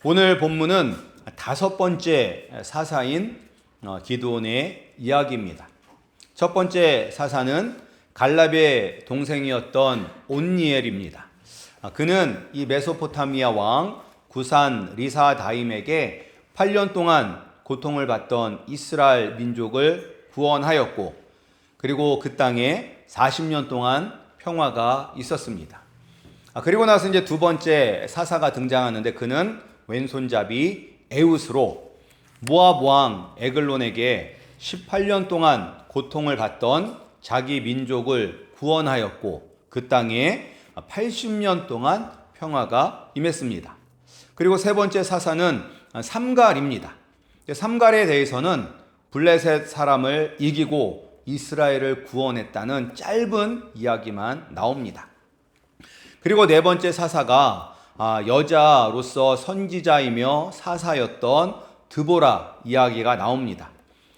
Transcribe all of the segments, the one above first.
오늘 본문은 다섯 번째 사사인 기드온의 이야기입니다. 첫 번째 사사는 갈렙의 동생이었던 온니엘입니다. 그는 이 메소포타미아 왕 구산 리사다임에게 8년 동안 고통을 받던 이스라엘 민족을 구원하였고, 그리고 그 땅에 40년 동안 평화가 있었습니다. 그리고 나서 이제 두 번째 사사가 등장하는데, 그는 왼손잡이 에웃으로 모압 왕 에글론에게 18년 동안 고통을 받던 자기 민족을 구원하였고, 그 땅에 80년 동안 평화가 임했습니다. 그리고 세 번째 사사는 삼갈입니다. 삼갈에 대해서는 블레셋 사람을 이기고 이스라엘을 구원했다는 짧은 이야기만 나옵니다. 그리고 네 번째 사사가 여자로서 선지자이며 사사였던 드보라 이야기가 나옵니다.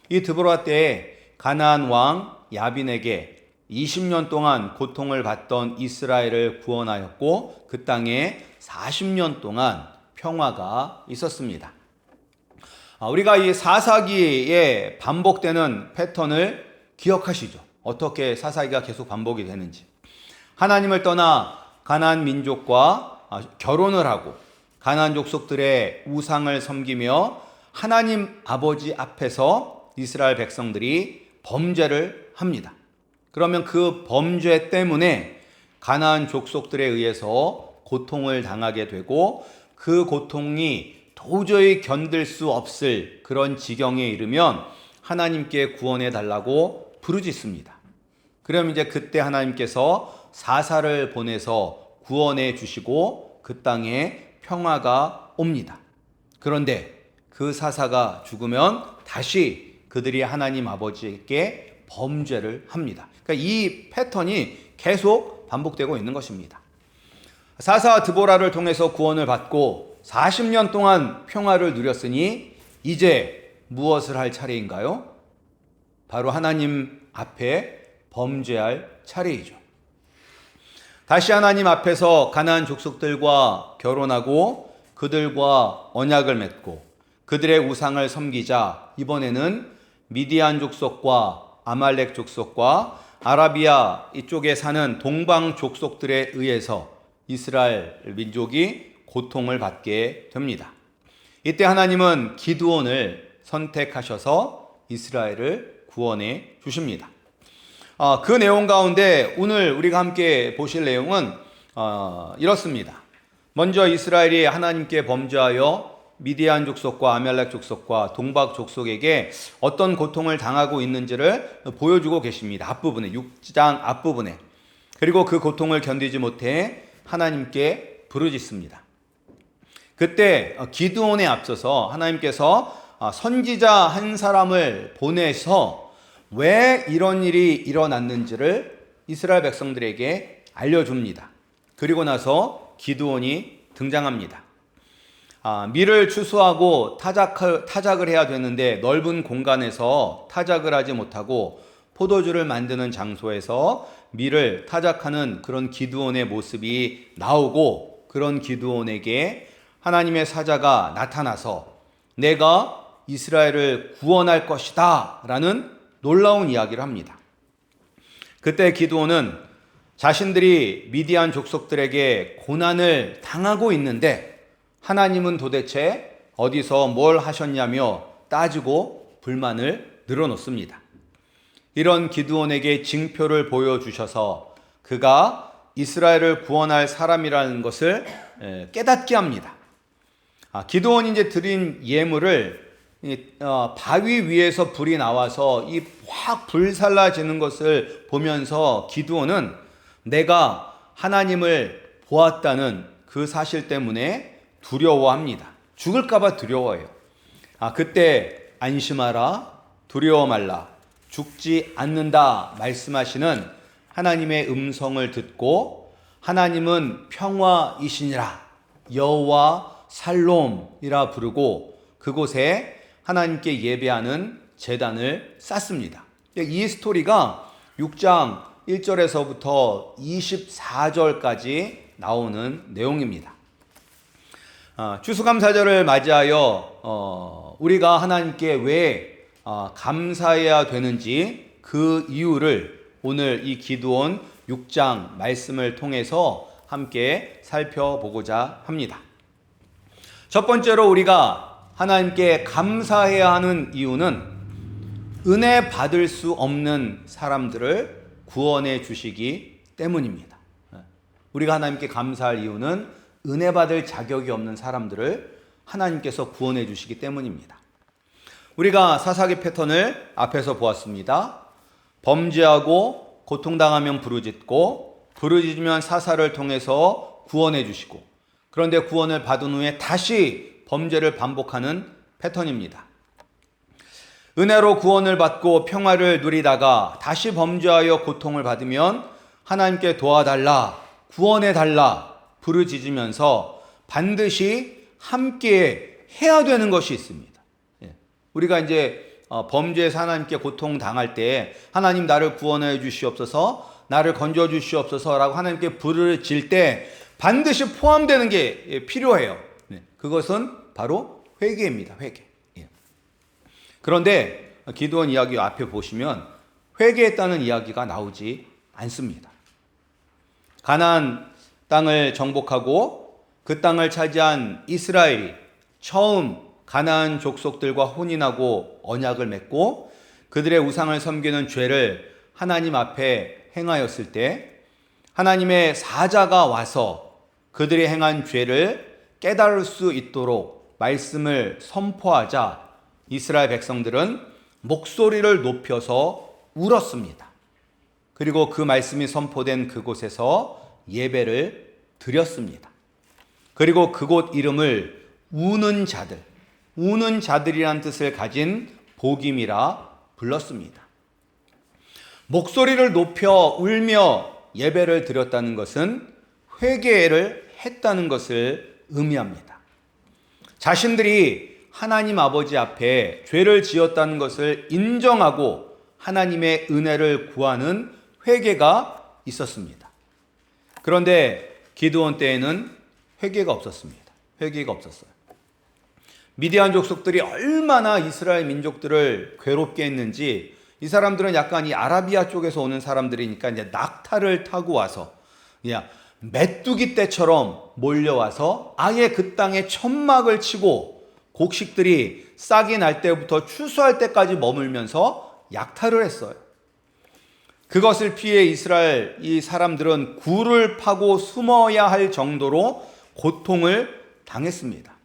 이 드보라 때에 가나안 왕 야빈에게 20년 동안 고통을 받던 이스라엘을 구원하였고, 그 땅에 40년 동안 평화가 있었습니다. 우리가 이 사사기에 반복되는 패턴을 기억하시죠? 어떻게 사사기가 계속 반복이 되는지. 하나님을 떠나 가나안 민족과 결혼을 하고 가나안 족속들의 우상을 섬기며 하나님 아버지 앞에서 이스라엘 백성들이 범죄를 합니다. 그러면 그 범죄 때문에 가나안 족속들에 의해서 고통을 당하게 되고, 그 고통이 도저히 견딜 수 없을 그런 지경에 이르면 하나님께 구원해 달라고 부르짖습니다. 그럼 이제 그때 하나님께서 사사를 보내서 구원해 주시고 그 땅에 평화가 옵니다. 그런데 그 사사가 죽으면 다시 그들이 하나님 아버지께 범죄를 합니다. 그러니까 이 패턴이 계속 반복되고 있는 것입니다. 사사 드보라를 통해서 구원을 받고 40년 동안 평화를 누렸으니 이제 무엇을 할 차례인가요? 바로 하나님 앞에 범죄할 차례이죠. 다시 하나님 앞에서 가나안 족속들과 결혼하고 그들과 언약을 맺고 그들의 우상을 섬기자, 이번에는 미디안 족속과 아말렉 족속과 아라비아 이쪽에 사는 동방 족속들에 의해서 이스라엘 민족이 고통을 받게 됩니다. 이때 하나님은 기드온을 선택하셔서 이스라엘을 구원해 주십니다. 그 내용 가운데 오늘 우리가 함께 보실 내용은 이렇습니다. 먼저 이스라엘이 하나님께 범죄하여 미디안 족속과 아말렉 족속과 동방 족속에게 어떤 고통을 당하고 있는지를 보여주고 계십니다. 앞부분에, 6장 앞부분에. 그리고 그 고통을 견디지 못해 하나님께 부르짖습니다. 그때 기드온에 앞서서 하나님께서 선지자 한 사람을 보내서 왜 이런 일이 일어났는지를 이스라엘 백성들에게 알려줍니다. 그리고 나서 기드온이 등장합니다. 밀을 추수하고 타작을 해야 되는데 넓은 공간에서 타작을 하지 못하고 포도주를 만드는 장소에서 밀을 타작하는 그런 기드온의 모습이 나오고, 그런 기드온에게 하나님의 사자가 나타나서 내가 이스라엘을 구원할 것이다 라는 놀라운 이야기를 합니다. 그때 기드온은 자신들이 미디안 족속들에게 고난을 당하고 있는데 하나님은 도대체 어디서 뭘 하셨냐며 따지고 불만을 늘어놓습니다. 이런 기드온에게 징표를 보여주셔서 그가 이스라엘을 구원할 사람이라는 것을 깨닫게 합니다. 기드온이 이제 드린 예물을 바위 위에서 불이 나와서 이 확 불살라지는 것을 보면서 기드온은 내가 하나님을 보았다는 그 사실 때문에 두려워합니다. 죽을까봐 두려워해요. 그때 안심하라, 두려워 말라, 죽지 않는다 말씀하시는 하나님의 음성을 듣고 하나님은 평화이시니라 여호와 살롬이라 부르고 그곳에 하나님께 예배하는 제단을 쌓습니다. 이 스토리가 6장 1절에서부터 24절까지 나오는 내용입니다. 추수감사절을 맞이하여 우리가 하나님께 왜 감사해야 되는지 그 이유를 오늘 이 기드온 6장 말씀을 통해서 함께 살펴보고자 합니다. 첫 번째로 우리가 하나님께 감사해야 하는 이유는 은혜 받을 수 없는 사람들을 구원해 주시기 때문입니다. 우리가 하나님께 감사할 이유는 은혜 받을 자격이 없는 사람들을 하나님께서 구원해 주시기 때문입니다. 우리가 사사기 패턴을 앞에서 보았습니다. 범죄하고 고통당하면 부르짖고 부르짖으면 사사를 통해서 구원해 주시고, 그런데 구원을 받은 후에 다시 범죄를 반복하는 패턴입니다. 은혜로 구원을 받고 평화를 누리다가 다시 범죄하여 고통을 받으면 하나님께 도와달라, 구원해달라 부르짖으면서 반드시 함께 해야 되는 것이 있습니다. 우리가 이제 범죄에서 하나님께 고통당할 때 하나님 나를 구원해 주시옵소서, 나를 건져 주시옵소서 라고 하나님께 부르짖을 때 반드시 포함되는 게 필요해요. 그것은 바로 회개입니다. 회개. 그런데 기드온 이야기 앞에 보시면 회개했다는 이야기가 나오지 않습니다. 가나안 땅을 정복하고 그 땅을 차지한 이스라엘이 처음 가나안 족속들과 혼인하고 언약을 맺고 그들의 우상을 섬기는 죄를 하나님 앞에 행하였을 때 하나님의 사자가 와서 그들이 행한 죄를 깨달을 수 있도록 말씀을 선포하자 이스라엘 백성들은 목소리를 높여서 울었습니다. 그리고 그 말씀이 선포된 그곳에서 예배를 드렸습니다. 그리고 그곳 이름을 우는 자들, 우는 자들이란 뜻을 가진 복임이라 불렀습니다. 목소리를 높여 울며 예배를 드렸다는 것은 회개를 했다는 것을 의미합니다. 자신들이 하나님 아버지 앞에 죄를 지었다는 것을 인정하고 하나님의 은혜를 구하는 회개가 있었습니다. 그런데 기드온 때에는 회개가 없었습니다. 회개가 없었어요. 미디안 족속들이 얼마나 이스라엘 민족들을 괴롭게 했는지, 이 사람들은 약간 이 아라비아 쪽에서 오는 사람들이니까 이제 낙타를 타고 와서 그냥 메뚜기 떼처럼 몰려와서 아예 그 땅에 천막을 치고 곡식들이 싹이 날 때부터 추수할 때까지 머물면서 약탈을 했어요. 그것을 피해 이스라엘 이 사람들은 굴을 파고 숨어야 할 정도로 고통을 당했습니다.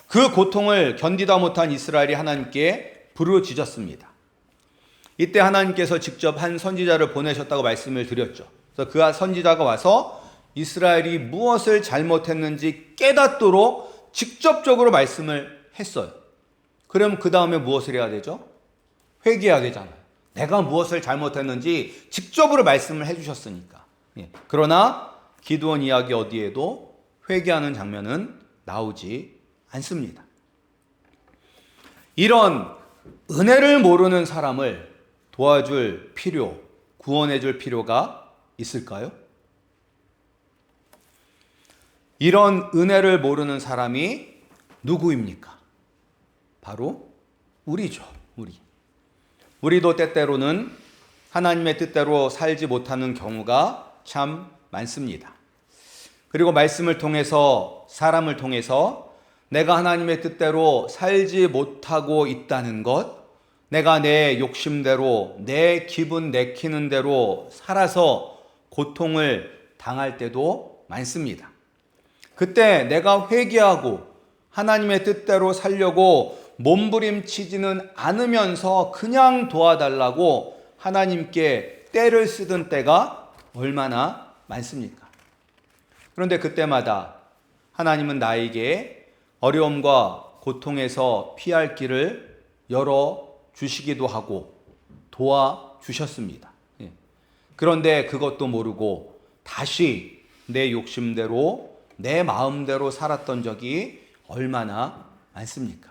그 고통을 견디다 못한 이스라엘이 하나님께 부르짖었습니다. 이때 하나님께서 직접 한 선지자를 보내셨다고 말씀을 드렸죠. 그래서 그 선지자가 와서 이스라엘이 무엇을 잘못했는지 깨닫도록 직접적으로 말씀을 했어요. 그럼 그 다음에 무엇을 해야 되죠? 회개해야 되잖아요. 내가 무엇을 잘못했는지 직접으로 말씀을 해주셨으니까. 그러나 기드온 이야기 어디에도 회개하는 장면은 나오지 않습니다. 이런 은혜를 모르는 사람을 도와줄 필요, 구원해줄 필요가 있을까요? 이런 은혜를 모르는 사람이 누구입니까? 바로 우리죠. 우리도 때때로는 하나님의 뜻대로 살지 못하는 경우가 참 많습니다. 그리고 말씀을 통해서, 사람을 통해서 내가 하나님의 뜻대로 살지 못하고 있다는 것, 내가 내 욕심대로, 내 기분 내키는 대로 살아서 고통을 당할 때도 많습니다. 그때 내가 회개하고 하나님의 뜻대로 살려고 몸부림치지는 않으면서 그냥 도와달라고 하나님께 떼를 쓰던 때가 얼마나 많습니까? 그런데 그때마다 하나님은 나에게 어려움과 고통에서 피할 길을 열어주시기도 하고 도와주셨습니다. 그런데 그것도 모르고 다시 내 욕심대로, 내 마음대로 살았던 적이 얼마나 많습니까?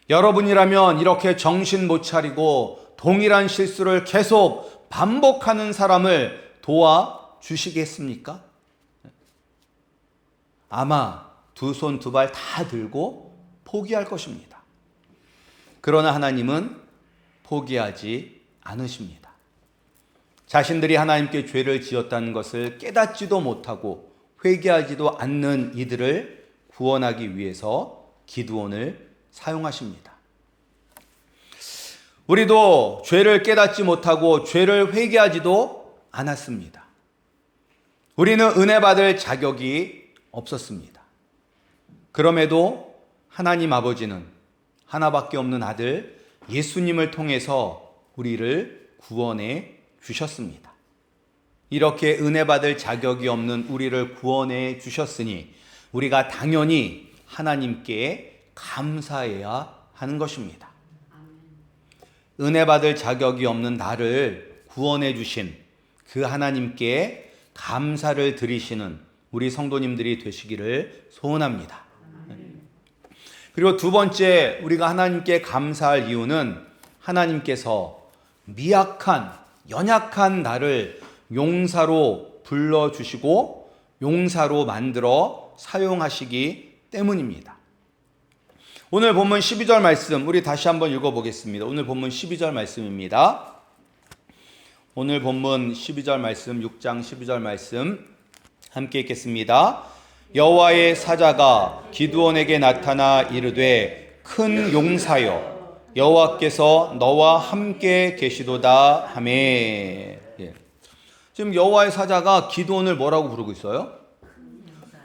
여러분이라면 이렇게 정신 못 차리고 동일한 실수를 계속 반복하는 사람을 도와주시겠습니까? 아마 두 손 두 발 다 들고 포기할 것입니다. 그러나 하나님은 포기하지 않으십니다. 자신들이 하나님께 죄를 지었다는 것을 깨닫지도 못하고 회개하지도 않는 이들을 구원하기 위해서 기드온을 사용하십니다. 우리도 죄를 깨닫지 못하고 죄를 회개하지도 않았습니다. 우리는 은혜 받을 자격이 없었습니다. 그럼에도 하나님 아버지는 하나밖에 없는 아들 예수님을 통해서 우리를 구원해 주셨습니다. 이렇게 은혜 받을 자격이 없는 우리를 구원해 주셨으니 우리가 당연히 하나님께 감사해야 하는 것입니다. 은혜 받을 자격이 없는 나를 구원해 주신 그 하나님께 감사를 드리시는 우리 성도님들이 되시기를 소원합니다. 그리고 두 번째 우리가 하나님께 감사할 이유는 하나님께서 미약한 연약한 나를 용사로 불러주시고 용사로 만들어 사용하시기 때문입니다. 오늘 본문 12절 말씀 우리 다시 한번 읽어보겠습니다. 오늘 본문 12절 말씀입니다. 오늘 본문 12절 말씀 6장 12절 말씀 함께 읽겠습니다. 여호와의 사자가 기드온에게 나타나 이르되 큰 용사여 여호와께서 너와 함께 계시도다 하매. 지금 여호와의 사자가 기드온을 뭐라고 부르고 있어요?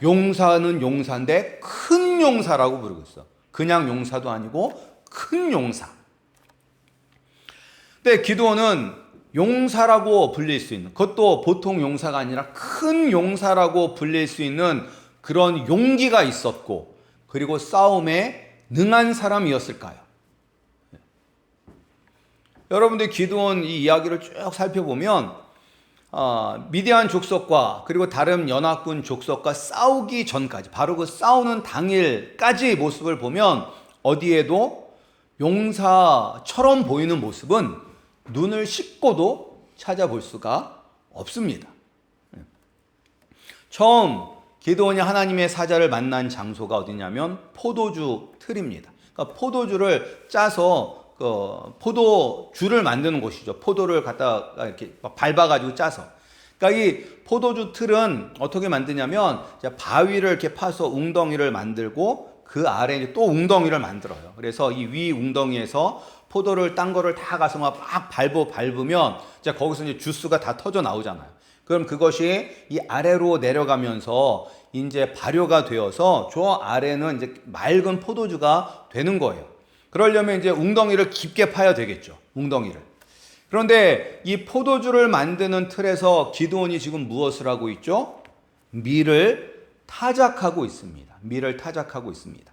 용사는 용사인데 큰 용사라고 부르고 있어. 그냥 용사도 아니고 큰 용사. 근데 기드온은 용사라고 불릴 수 있는, 그것도 보통 용사가 아니라 큰 용사라고 불릴 수 있는 그런 용기가 있었고 그리고 싸움에 능한 사람이었을까요? 여러분들 기드온 이 이야기를 쭉 살펴보면 미디안 족속과 그리고 다른 연합군 족속과 싸우기 전까지 바로 그 싸우는 당일까지의 모습을 보면 어디에도 용사처럼 보이는 모습은 눈을 씻고도 찾아볼 수가 없습니다. 처음 기드온이 하나님의 사자를 만난 장소가 어디냐면 포도주 틀입니다. 그러니까 포도주를 짜서 포도주를 만드는 곳이죠. 포도를 갖다가 이렇게 밟아가지고 짜서. 그러니까 이 포도주 틀은 어떻게 만드냐면 바위를 이렇게 파서 웅덩이를 만들고 그 아래에 또 웅덩이를 만들어요. 그래서 이 위 웅덩이에서 포도를 딴 거를 다 가서 막 밟으면 이제 거기서 이제 주스가 다 터져 나오잖아요. 그럼 그것이 이 아래로 내려가면서 이제 발효가 되어서 저 아래는 이제 맑은 포도주가 되는 거예요. 그러려면 이제 웅덩이를 깊게 파야 되겠죠. 웅덩이를. 그런데 이 포도주를 만드는 틀에서 기드온이 지금 무엇을 하고 있죠? 밀을 타작하고 있습니다. 밀을 타작하고 있습니다.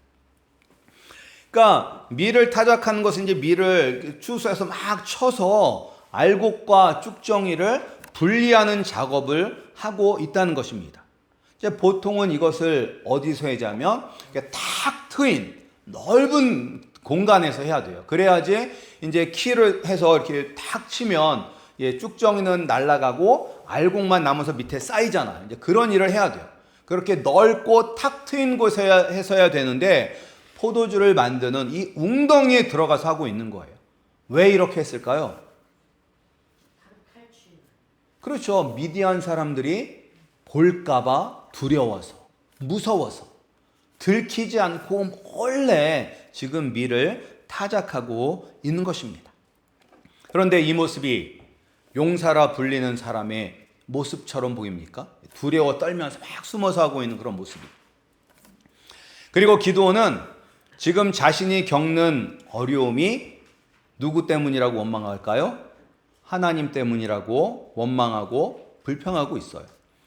그러니까 밀을 타작하는 것은 이제 밀을 추수해서 막 쳐서 알곡과 쭉정이를 분리하는 작업을 하고 있다는 것입니다. 이제 보통은 이것을 어디서 하자면 탁 트인 넓은 공간에서 해야 돼요. 그래야지 이제 키를 해서 이렇게 탁 치면 쭉정이는 날아가고 알곡만 남아서 밑에 쌓이잖아요. 이제 그런 일을 해야 돼요. 그렇게 넓고 탁 트인 곳에 해서야 되는데 포도주를 만드는 이 웅덩이에 들어가서 하고 있는 거예요. 왜 이렇게 했을까요? 그렇죠. 미디안 사람들이 볼까봐 두려워서, 무서워서 들키지 않고 몰래 지금 밀을 타작하고 있는 것입니다. 그런데 이 모습이 용사라 불리는 사람의 모습처럼 보입니까? 두려워 떨면서 막 숨어서 하고 있는 그런 모습이. 그리고 기드온은 지금 자신이 겪는 어려움이 누구 때문이라고 원망할까요? 하나님 때문이라고 원망하고 불평하고 있어요.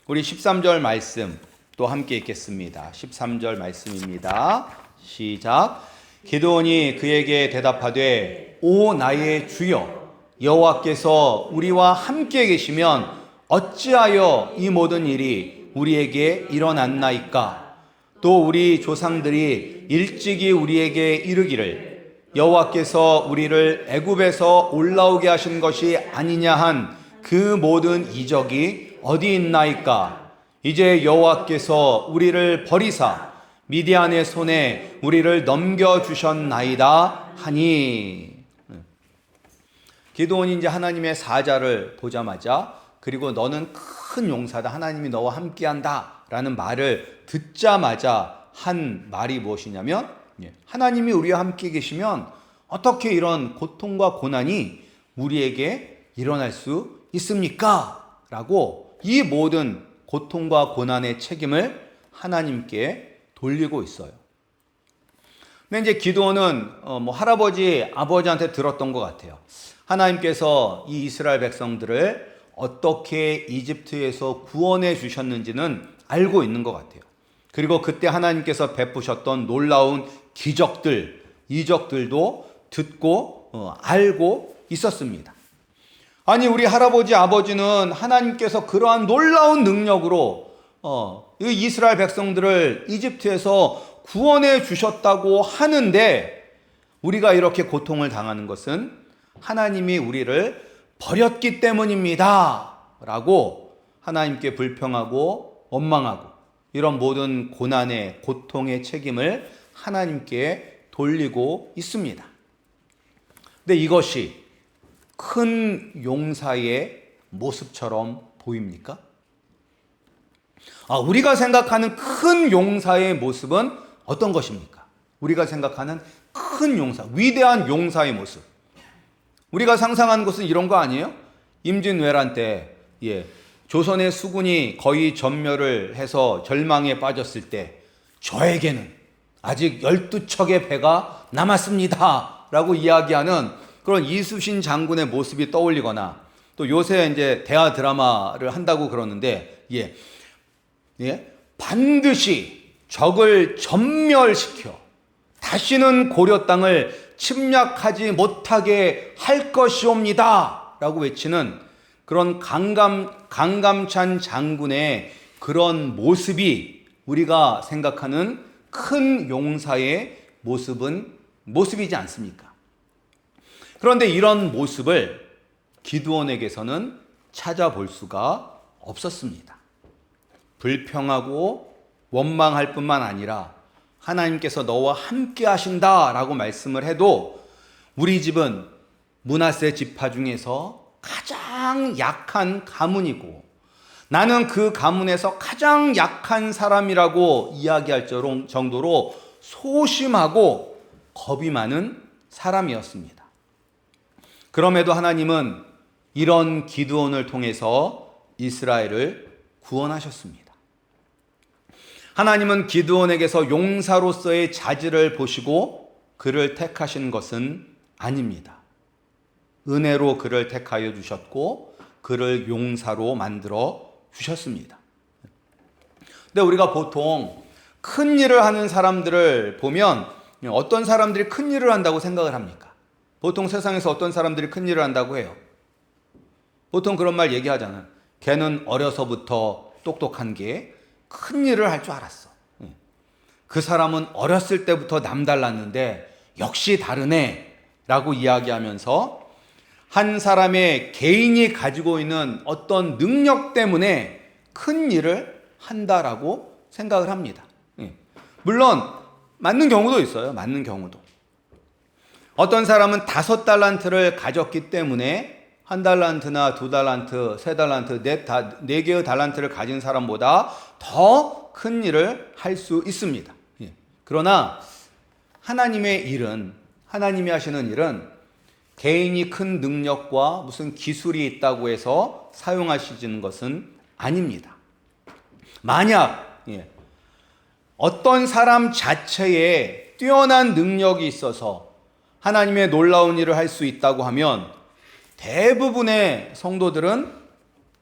우리 13절 말씀 또 함께 읽겠습니다. 13절 말씀입니다. 시작. 기드온이 그에게 대답하되 오 나의 주여 여호와께서 우리와 함께 계시면 어찌하여 이 모든 일이 우리에게 일어났나이까? 또 우리 조상들이 일찍이 우리에게 이르기를 여호와께서 우리를 애굽에서 올라오게 하신 것이 아니냐 한 그 모든 이적이 어디 있나이까? 이제 여호와께서 우리를 버리사 미디안의 손에 우리를 넘겨주셨나이다 하니. 기드온이 이제 하나님의 사자를 보자마자, 그리고 너는 큰 용사다, 하나님이 너와 함께한다 라는 말을 듣자마자 한 말이 무엇이냐면, 하나님이 우리와 함께 계시면 어떻게 이런 고통과 고난이 우리에게 일어날 수 있습니까? 라고 이 모든 고통과 고난의 책임을 하나님께 돌리고 있어요. 근데 이제 기드온은 할아버지, 아버지한테 들었던 것 같아요. 하나님께서 이 이스라엘 백성들을 어떻게 이집트에서 구원해 주셨는지는 알고 있는 것 같아요. 그리고 그때 하나님께서 베푸셨던 놀라운 기적들, 이적들도 듣고 알고 있었습니다. 아니, 우리 할아버지, 아버지는 하나님께서 그러한 놀라운 능력으로 이 이스라엘 백성들을 이집트에서 구원해 주셨다고 하는데, 우리가 이렇게 고통을 당하는 것은 하나님이 우리를 버렸기 때문입니다 라고 하나님께 불평하고 원망하고, 이런 모든 고난의, 고통의 책임을 하나님께 돌리고 있습니다. 근데 이것이 큰 용사의 모습처럼 보입니까? 우리가 생각하는 큰 용사의 모습은 어떤 것입니까? 우리가 생각하는 큰 용사, 위대한 용사의 모습. 우리가 상상하는 것은 이런 거 아니에요? 임진왜란 때 조선의 수군이 거의 전멸을 해서 절망에 빠졌을 때, 저에게는 아직 12척의 배가 남았습니다 라고 이야기하는 그런 이순신 장군의 모습이 떠올리거나, 또 요새 이제 대하 드라마를 한다고 그러는데, 반드시 적을 전멸시켜 다시는 고려 땅을 침략하지 못하게 할 것이옵니다 라고 외치는 그런 강감찬 장군의 그런 모습이 우리가 생각하는 큰 용사의 모습이지 않습니까? 그런데 이런 모습을 기드온에게서는 찾아볼 수가 없었습니다. 불평하고 원망할 뿐만 아니라 하나님께서 너와 함께 하신다라고 말씀을 해도, 우리 집은 므낫세 지파 중에서 가장 약한 가문이고 나는 그 가문에서 가장 약한 사람이라고 이야기할 정도로 소심하고 겁이 많은 사람이었습니다. 그럼에도 하나님은 이런 기드온을 통해서 이스라엘을 구원하셨습니다. 하나님은 기드온에게서 용사로서의 자질을 보시고 그를 택하신 것은 아닙니다. 은혜로 그를 택하여 주셨고 그를 용사로 만들어 주셨습니다. 근데 우리가 보통 큰 일을 하는 사람들을 보면 어떤 사람들이 큰 일을 한다고 생각을 합니까? 보통 세상에서 어떤 사람들이 큰 일을 한다고 해요? 보통 그런 말 얘기하잖아요. 걔는 어려서부터 똑똑한 게 큰 일을 할 줄 알았어. 그 사람은 어렸을 때부터 남달랐는데 역시 다르네 라고 이야기하면서 한 사람의 개인이 가지고 있는 어떤 능력 때문에 큰 일을 한다라고 생각을 합니다. 물론 맞는 경우도 있어요. 맞는 경우도. 어떤 사람은 5달란트를 가졌기 때문에 1달란트나 2달란트, 3달란트, 4개의 달란트를 가진 사람보다 더 큰 일을 할 수 있습니다. 그러나 하나님의 일은, 하나님이 하시는 일은 개인이 큰 능력과 무슨 기술이 있다고 해서 사용하시는 것은 아닙니다. 만약 어떤 사람 자체에 뛰어난 능력이 있어서 하나님의 놀라운 일을 할 수 있다고 하면 대부분의 성도들은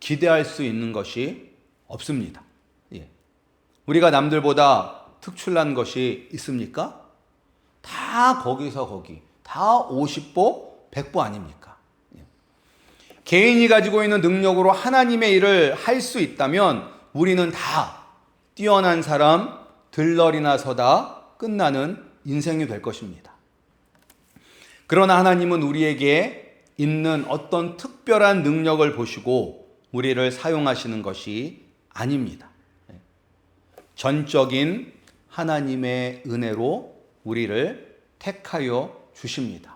기대할 수 있는 것이 없습니다. 우리가 남들보다 특출난 것이 있습니까? 다 거기서 거기, 다 50보 100보 아닙니까? 개인이 가지고 있는 능력으로 하나님의 일을 할 수 있다면 우리는 다 뛰어난 사람, 들러리나 서다 끝나는 인생이 될 것입니다. 그러나 하나님은 우리에게 있는 어떤 특별한 능력을 보시고 우리를 사용하시는 것이 아닙니다. 전적인 하나님의 은혜로 우리를 택하여 주십니다.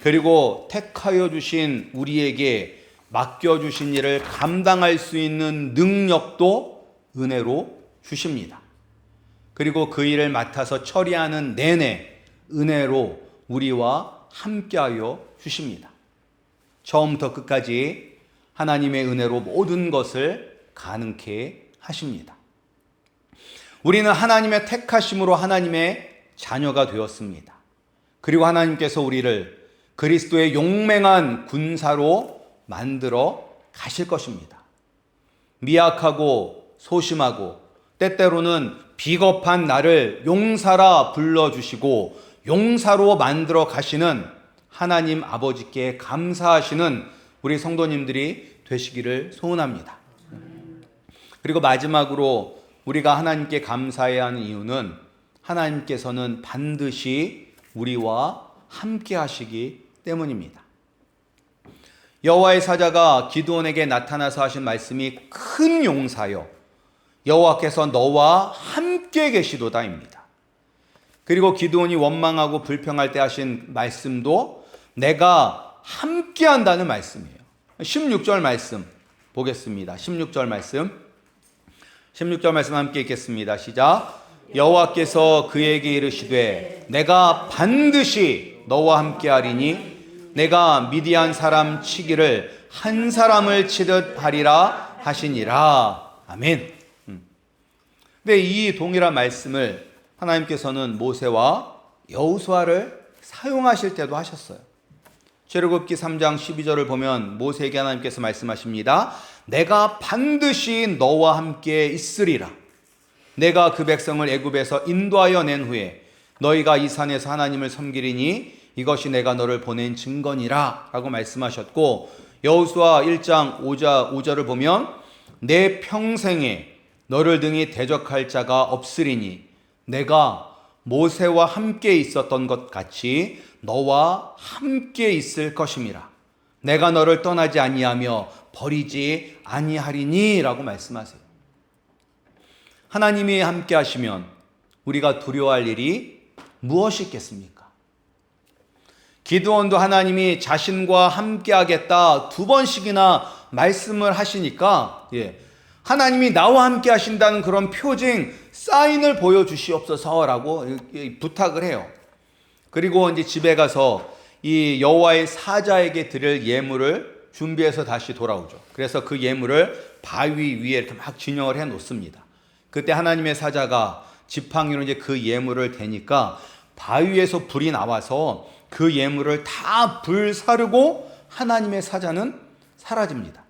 그리고 택하여 주신 우리에게 맡겨주신 일을 감당할 수 있는 능력도 은혜로 주십니다. 그리고 그 일을 맡아서 처리하는 내내 은혜로 우리와 함께하여 주십니다. 처음부터 끝까지 하나님의 은혜로 모든 것을 가능케 하십니다. 우리는 하나님의 택하심으로 하나님의 자녀가 되었습니다. 그리고 하나님께서 우리를 그리스도의 용맹한 군사로 만들어 가실 것입니다. 미약하고 소심하고 때때로는 비겁한 나를 용사라 불러주시고 용사로 만들어 가시는 하나님 아버지께 감사하시는 우리 성도님들이 되시기를 소원합니다. 그리고 마지막으로 우리가 하나님께 감사해야 하는 이유는 하나님께서는 반드시 우리와 함께 하시기 때문입니다. 여호와의 사자가 기드온에게 나타나서 하신 말씀이 큰 용사여 여호와께서 너와 함께 계시도다입니다. 그리고 기드온이 원망하고 불평할 때 하신 말씀도 내가 함께 한다는 말씀이에요. 16절 말씀 보겠습니다. 16절 말씀 함께 읽겠습니다. 시작. 여호와께서 그에게 이르시되 내가 반드시 너와 함께 하리니 내가 미디안 사람 치기를 한 사람을 치듯 하리라 하시니라. 아멘. 근데 이 동일한 말씀을 하나님께서는 모세와 여호수아를 사용하실 때도 하셨어요. 출애굽기 3장 12절을 보면 모세에게 하나님께서 말씀하십니다. 내가 반드시 너와 함께 있으리라. 내가 그 백성을 애굽에서 인도하여 낸 후에 너희가 이 산에서 하나님을 섬기리니 이것이 내가 너를 보낸 증거니라 라고 말씀하셨고, 여호수아 1장 5절을 보면 내 평생에 너를 등이 대적할 자가 없으리니 내가 모세와 함께 있었던 것 같이 너와 함께 있을 것임이라. 내가 너를 떠나지 아니하며 버리지 아니하리니 라고 말씀하세요. 하나님이 함께 하시면 우리가 두려워할 일이 무엇이 있겠습니까? 기드온도 하나님이 자신과 함께 하겠다 2번씩이나 말씀을 하시니까 하나님이 나와 함께 하신다는 그런 표징, 사인을 보여주시옵소서라고 부탁을 해요. 그리고 이제 집에 가서 이 여호와의 사자에게 드릴 예물을 준비해서 다시 돌아오죠. 그래서 그 예물을 바위 위에 이렇게 막 진영을 해 놓습니다. 그때 하나님의 사자가 지팡이로 이제 그 예물을 대니까 바위에서 불이 나와서 그 예물을 다 불사르고 하나님의 사자는 사라집니다.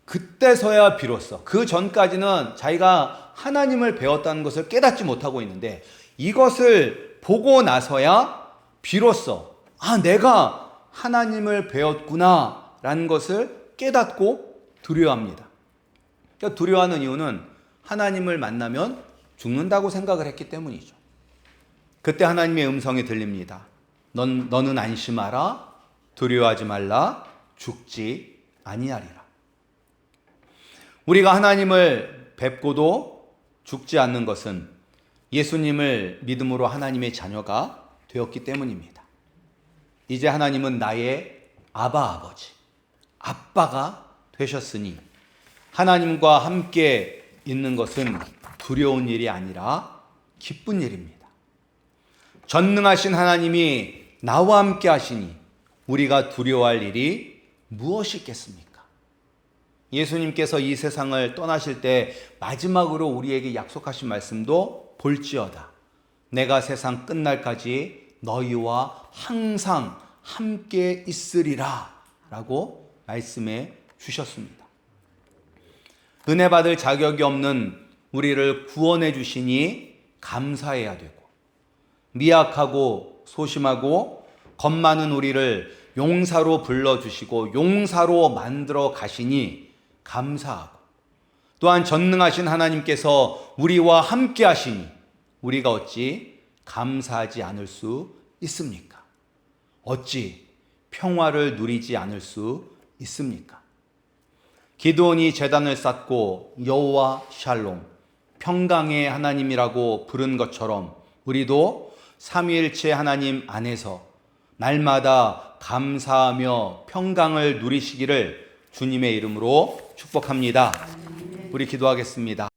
그때서야 비로소, 그 전까지는 자기가 하나님을 배웠다는 것을 깨닫지 못하고 있는데 이것을 보고 나서야 비로소 내가 하나님을 배웠구나 라는 것을 깨닫고 두려워합니다. 그러니까 두려워하는 이유는 하나님을 만나면 죽는다고 생각을 했기 때문이죠. 그때 하나님의 음성이 들립니다. 너는 안심하라, 두려워하지 말라, 죽지 아니하리라. 우리가 하나님을 뵙고도 죽지 않는 것은 예수님을 믿음으로 하나님의 자녀가 되었기 때문입니다. 이제 하나님은 나의 아버지, 아빠가 되셨으니 하나님과 함께 있는 것은 두려운 일이 아니라 기쁜 일입니다. 전능하신 하나님이 나와 함께 하시니 우리가 두려워할 일이 무엇이 있겠습니까? 예수님께서 이 세상을 떠나실 때 마지막으로 우리에게 약속하신 말씀도 볼지어다. 내가 세상 끝날까지 너희와 항상 함께 있으리라 라고 말씀해 주셨습니다. 은혜 받을 자격이 없는 우리를 구원해 주시니 감사해야 되고, 미약하고 소심하고 겁 많은 우리를 용사로 불러주시고 용사로 만들어 가시니 감사하고, 또한 전능하신 하나님께서 우리와 함께 하시니 우리가 어찌 감사하지 않을 수 있습니까? 어찌 평화를 누리지 않을 수 있습니까? 기드온이 제단을 쌓고 여호와 샬롬, 평강의 하나님이라고 부른 것처럼 우리도 삼위일체 하나님 안에서 날마다 감사하며 평강을 누리시기를 주님의 이름으로 축복합니다. 우리 기도하겠습니다.